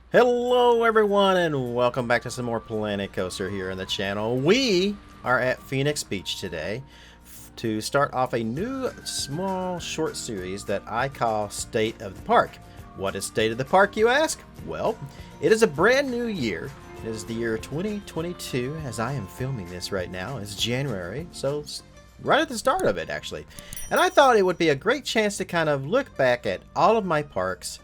Hello everyone and welcome back to some more Planet Coaster here on the channel. We are at Phenix Beach today to start off a new small short series that I call State of the Park. What is State of the Park, you ask? Well, it is a brand new year. It is the year 2022 as I am filming this right now. It's January, so right at the start of it actually. And I thought it would be a great chance to kind of look back at all of my parks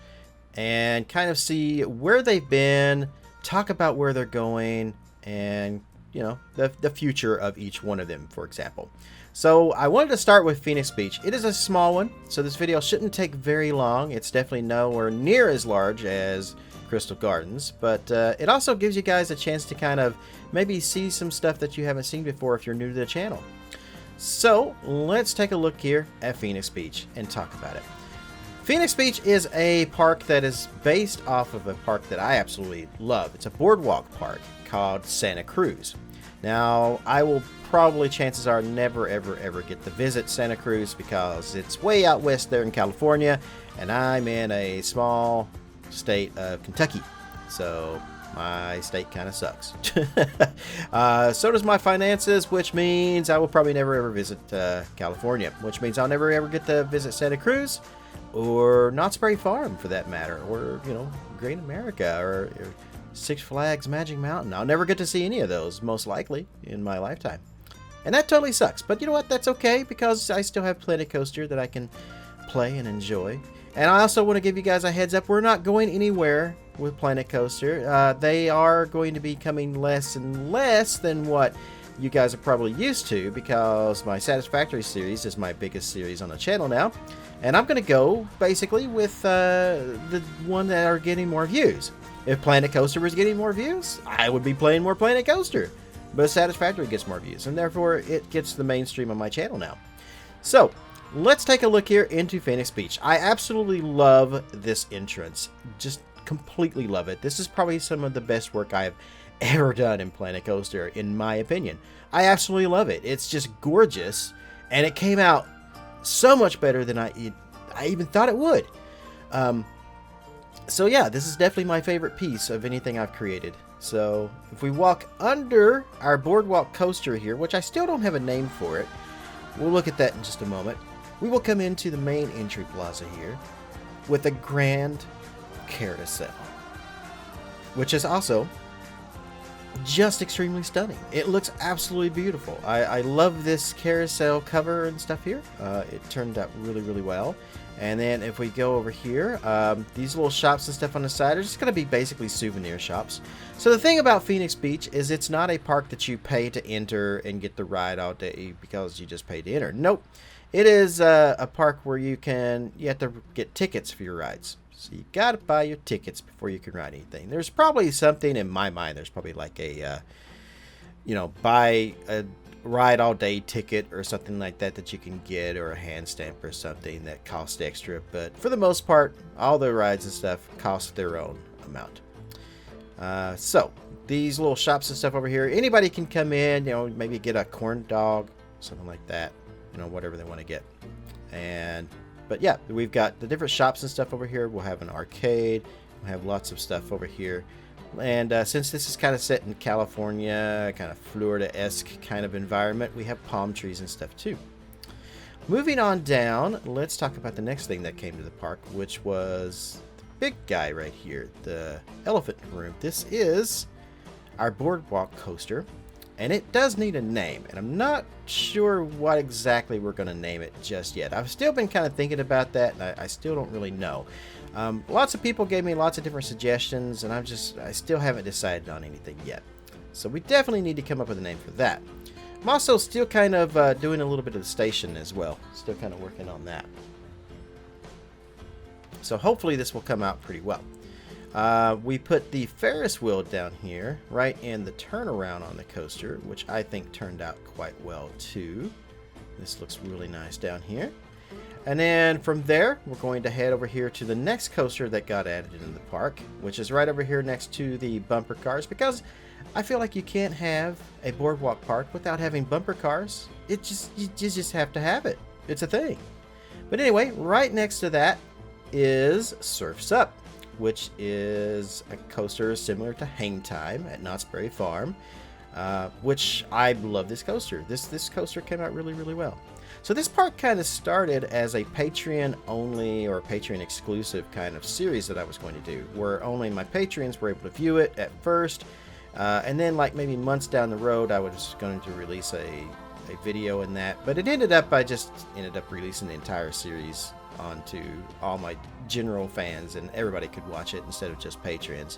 and kind of see where they've been, talk about where they're going, and you know, the future of each one of them, for example. So I wanted to start with Phenix Beach. It is a small one, so this video shouldn't take very long. It's definitely nowhere near as large as Crystal Gardens, but it also gives you guys a chance to kind of maybe see some stuff that you haven't seen before if you're new to the channel. So let's take a look here at Phenix Beach and talk about it. Phenix Beach is a park that is based off of a park that I absolutely love. It's a boardwalk park called Santa Cruz. Now, I will probably, chances are, never ever get to visit Santa Cruz because it's way out west there in California, and I'm in a small state of Kentucky. So my state kind of sucks. So does my finances, which means I will probably never ever visit California, which means I'll never ever get to visit Santa Cruz, or Knott's Berry Farm for that matter, or you know, Great America, or Six Flags Magic Mountain. I'll never get to see any of those, most likely, in my lifetime. And that totally sucks, but you know what, that's okay, because I still have Planet Coaster that I can play and enjoy. And I also want to give you guys a heads up, we're not going anywhere with Planet Coaster. They are going to be coming less and less than what you guys are probably used to, because my Satisfactory series is my biggest series on the channel now. And I'm going to go, basically, with the one that are getting more views. If Planet Coaster was getting more views, I would be playing more Planet Coaster. But Satisfactory gets more views, and therefore it gets the mainstream on my channel now. So, let's take a look here into Phenix Beach. I absolutely love this entrance. Just completely love it. This is probably some of the best work I've ever done in Planet Coaster, in my opinion. I absolutely love it. It's just gorgeous, and it came out so much better than I even thought it would. So yeah, this is definitely my favorite piece of anything I've created. So if we walk under our Boardwalk Coaster here, which I still don't have a name for it, we'll look at that in just a moment. We will come into the main entry plaza here with a grand carousel, which is also just extremely stunning. It looks absolutely beautiful. I love this carousel cover and stuff here. It turned out really well. And then if we go over here, these little shops and stuff on the side are just going to be basically souvenir shops. So the thing about Phenix Beach is it's not a park that you pay to enter and get the ride all day because you just paid to enter. Nope. It is a park where you have to get tickets for your rides. So you got to buy your tickets before you can ride anything. There's probably something in my mind. There's probably like a, buy a ride all day ticket or something like that that you can get, or a hand stamp or something that costs extra. But for the most part, all the rides and stuff cost their own amount. So these little shops and stuff over here, anybody can come in, maybe get a corn dog, something like that, whatever they want to get. But yeah, we've got the different shops and stuff over here. We'll have an arcade. We'll have lots of stuff over here. And since this is kind of set in California, kind of Florida-esque kind of environment, we have palm trees and stuff too. Moving on down, let's talk about the next thing that came to the park, which was the big guy right here, the elephant room. This is our Boardwalk Coaster. And it does need a name, and I'm not sure what exactly we're going to name it just yet. I've still been kind of thinking about that, and I still don't really know. Lots of people gave me lots of different suggestions, and I still haven't decided on anything yet. So we definitely need to come up with a name for that. I'm also still kind of doing a little bit of the station as well. Still kind of working on that. So hopefully this will come out pretty well. We put the Ferris wheel down here, right in the turnaround on the coaster, which I think turned out quite well too. This looks really nice down here. And then from there, we're going to head over here to the next coaster that got added into the park, which is right over here next to the bumper cars, because I feel like you can't have a boardwalk park without having bumper cars. You just have to have it. It's a thing. But anyway, right next to that is Surf's Up, which is a coaster similar to Hang Time at Knott's Berry Farm, which I love this coaster. This coaster came out really, really well. So this park kind of started as a Patreon only or Patreon exclusive kind of series that I was going to do, where only my Patreons were able to view it at first, and then like maybe months down the road I was going to release a video in that. But it ended up, I just ended up releasing the entire series onto all my general fans, and everybody could watch it instead of just Patreons.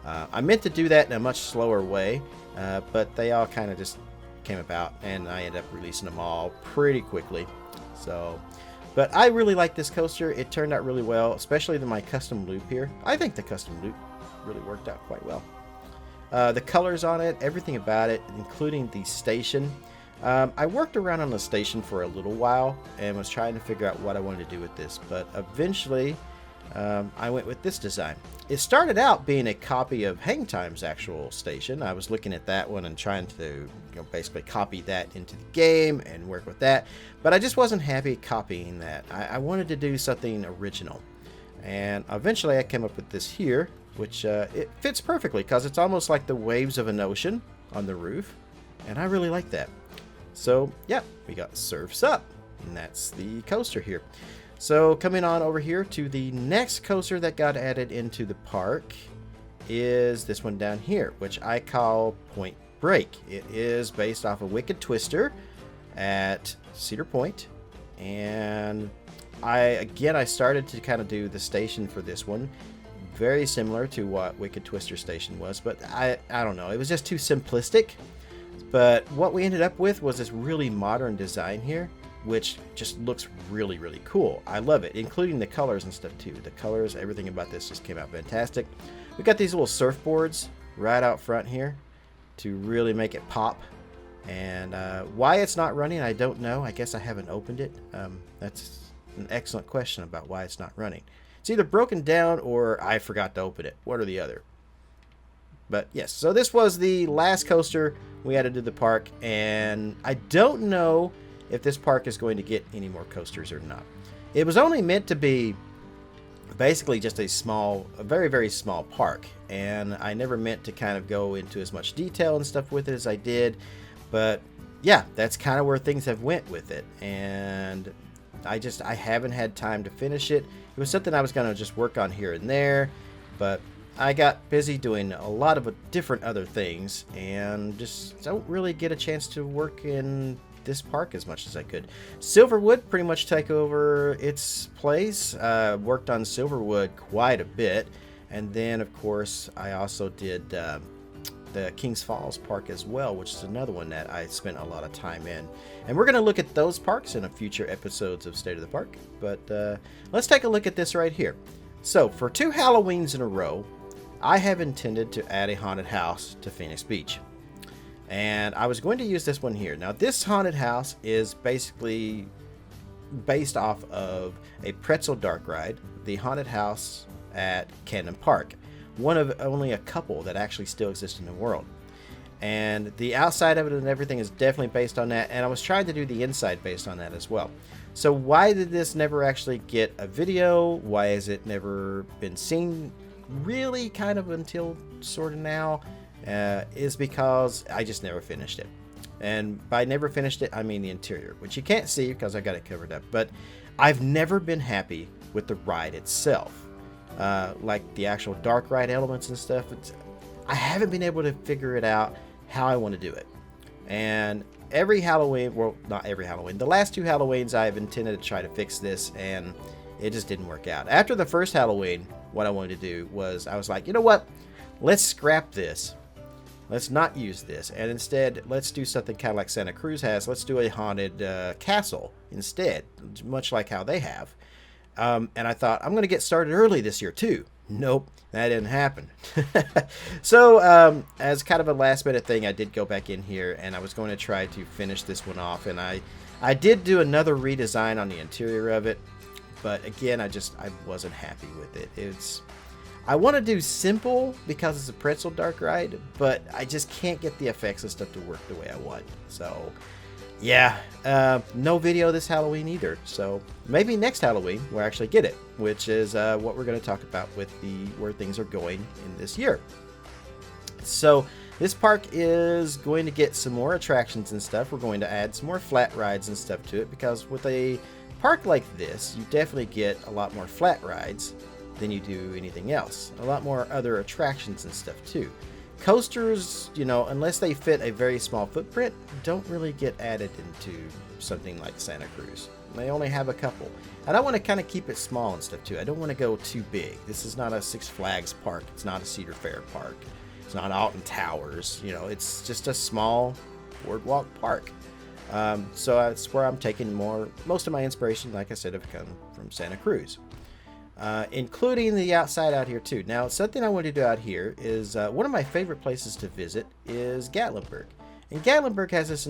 I meant to do that in a much slower way, but they all kind of just came about, and I ended up releasing them all pretty quickly. So, but I really like this coaster. It turned out really well, especially my custom loop here. I think the custom loop really worked out quite well. The colors on it, everything about it, including the station. I worked around on the station for a little while and was trying to figure out what I wanted to do with this, but eventually I went with this design. It started out being a copy of Hang Time's actual station. I was looking at that one and trying to basically copy that into the game and work with that, but I just wasn't happy copying that. I wanted to do something original, and eventually I came up with this here, which it fits perfectly because it's almost like the waves of an ocean on the roof, and I really like that. So yeah, we got Surfs Up, and that's the coaster here. So coming on over here to the next coaster that got added into the park is this one down here, which I call Point Break. It is based off of Wicked Twister at Cedar Point, and I started to kind of do the station for this one very similar to what Wicked Twister station was, but I don't know, it was just too simplistic. But what we ended up with was this really modern design here, which just looks really, really cool. I love it, including the colors and stuff too. The colors, everything about this just came out fantastic. We got these little surfboards right out front here to really make it pop. And why it's not running, I don't know. I guess I haven't opened it. That's an excellent question about why it's not running. It's either broken down or I forgot to open it. One or the other. But yes, so this was the last coaster we added to the park, and I don't know if this park is going to get any more coasters or not. It was only meant to be basically just a very, very small park, and I never meant to kind of go into as much detail and stuff with it as I did. But yeah, that's kind of where things have went with it, and I haven't had time to finish it. It was something I was going to just work on here and there, but I got busy doing a lot of different other things and just don't really get a chance to work in this park as much as I could. Silverwood pretty much took over its place. Worked on Silverwood quite a bit, and then of course I also did the Kings Falls Park as well, which is another one that I spent a lot of time in. And we're going to look at those parks in a future episodes of State of the Park. But let's take a look at this right here. So for 2 Halloweens in a row, I have intended to add a haunted house to Phenix Beach. And I was going to use this one here. Now this haunted house is basically based off of a pretzel dark ride, the haunted house at Camden Park. One of only a couple that actually still exist in the world. And the outside of it and everything is definitely based on that, and I was trying to do the inside based on that as well. So why did this never actually get a video? Why has it never been seen really kind of until sort of now? Is because I just never finished it. And by never finished it, I mean the interior, which you can't see because I got it covered up. But I've never been happy with the ride itself. Like the actual dark ride elements and stuff. I haven't been able to figure it out how I want to do it. And every Halloween, well, not every Halloween, the last 2 Halloweens I've intended to try to fix this, and it just didn't work out. After the first Halloween, what I wanted to do was, I was like, you know what? Let's scrap this. Let's not use this, and instead let's do something kind of like Santa Cruz has. Let's do a haunted castle instead, much like how they have. And I thought, I'm going to get started early this year too. Nope, that didn't happen. So as kind of a last minute thing, I did go back in here and I was going to try to finish this one off, and I did do another redesign on the interior of it, but again I wasn't happy with it. I want to do simple because it's a pretzel dark ride, but I just can't get the effects and stuff to work the way I want. So Yeah, no video this Halloween either. So maybe next Halloween we'll actually get it, which is what we're going to talk about with where things are going in this year. So this park is going to get some more attractions and stuff. We're going to add some more flat rides and stuff to it, because with a park like this, you definitely get a lot more flat rides than you do anything else. A lot more other attractions and stuff too. Coasters, you know, unless they fit a very small footprint, don't really get added into something like Santa Cruz. They only have a couple. And I want to kind of keep it small and stuff too. I don't want to go too big. This is not a Six Flags park. It's not a Cedar Fair park. It's not Alton Towers. You know, it's just a small boardwalk park. So that's where I'm taking most of my inspiration, like I said, have come from Santa Cruz. Including the outside out here too. Now, something I want to do out here is one of my favorite places to visit is Gatlinburg. And Gatlinburg has this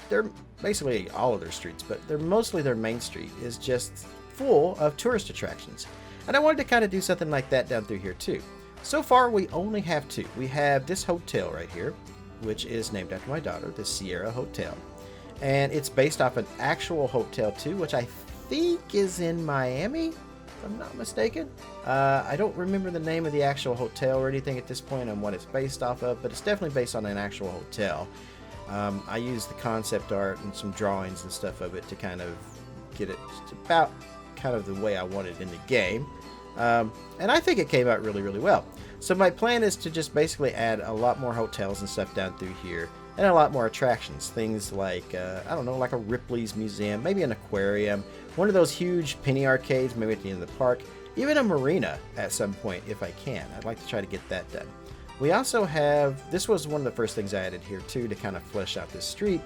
they're basically all of their streets, but mostly their main street is just full of tourist attractions. And I wanted to kind of do something like that down through here too. So far, we only have two. We have this hotel right here, which is named after my daughter, the Sierra Hotel. And it's based off an actual hotel too, which I think is in Miami, if I'm not mistaken. I don't remember the name of the actual hotel or anything at this point on what it's based off of, but it's definitely based on an actual hotel. I used the concept art and some drawings and stuff of it to kind of get it just about kind of the way I wanted in the game. And I think it came out really, really well. So my plan is to just basically add a lot more hotels and stuff down through here, and a lot more attractions. Things like, I don't know, like a Ripley's Museum, maybe an aquarium, one of those huge penny arcades, maybe at the end of the park, even a marina at some point if I can. I'd like to try to get that done. We also have, this was one of the first things I added here too to kind of flesh out this street.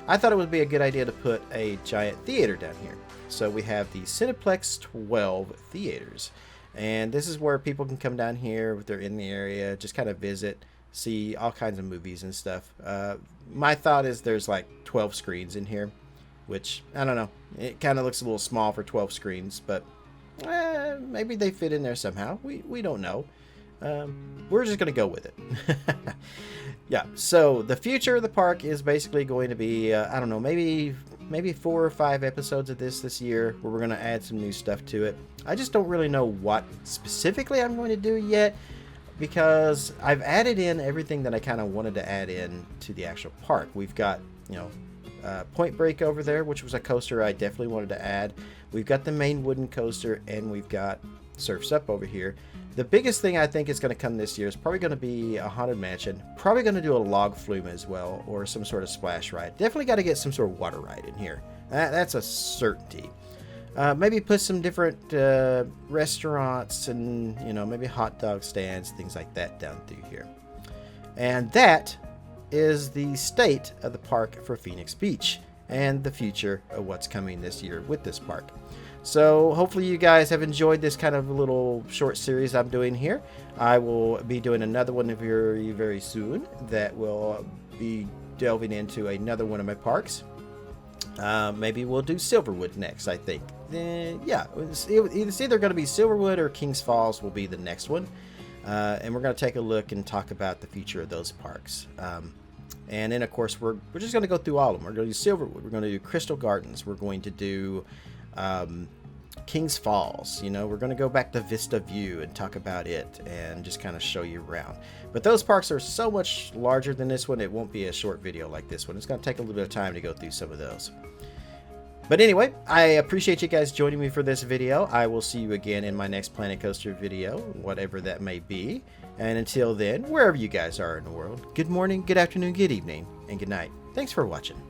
I thought it would be a good idea to put a giant theater down here. So we have the Cineplex 12 theaters. And this is where people can come down here if they're in the area, just kind of visit, see all kinds of movies and stuff. My thought is there's like 12 screens in here, which, I don't know, it kind of looks a little small for 12 screens, but maybe they fit in there somehow. We don't know. We're just going to go with it. Yeah, so the future of the park is basically going to be, I don't know, maybe 4 or 5 episodes of this year, where we're going to add some new stuff to it. I just don't really know what specifically I'm going to do yet, because I've added in everything that I kind of wanted to add in to the actual park. We've got, you know, Point Break over there, which was a coaster I definitely wanted to add. We've got the main wooden coaster, and we've got Surf's Up over here. The biggest thing I think is going to come this year is probably going to be a Haunted Mansion. Probably going to do a log flume as well, or some sort of splash ride. Definitely got to get some sort of water ride in here. That's a certainty. Maybe put some different restaurants and, you know, maybe hot dog stands, things like that down through here. And that is the state of the park for Phenix Beach and the future of what's coming this year with this park. So hopefully you guys have enjoyed this kind of little short series I'm doing here. I will be doing another one very, very soon that will be delving into another one of my parks. Maybe we'll do Silverwood next, I think. Yeah, it's either going to be Silverwood or Kings Falls will be the next one. And we're going to take a look and talk about the future of those parks. And then, of course, we're just going to go through all of them. We're going to do Silverwood. We're going to do Crystal Gardens. We're going to do Kings Falls. You know, we're going to go back to Vista View and talk about it and just kind of show you around. But those parks are so much larger than this one, it won't be a short video like this one. It's going to take a little bit of time to go through some of those. But anyway, I appreciate you guys joining me for this video. I will see you again in my next Planet Coaster video, whatever that may be. And until then, wherever you guys are in the world, good morning, good afternoon, good evening, and good night. Thanks for watching.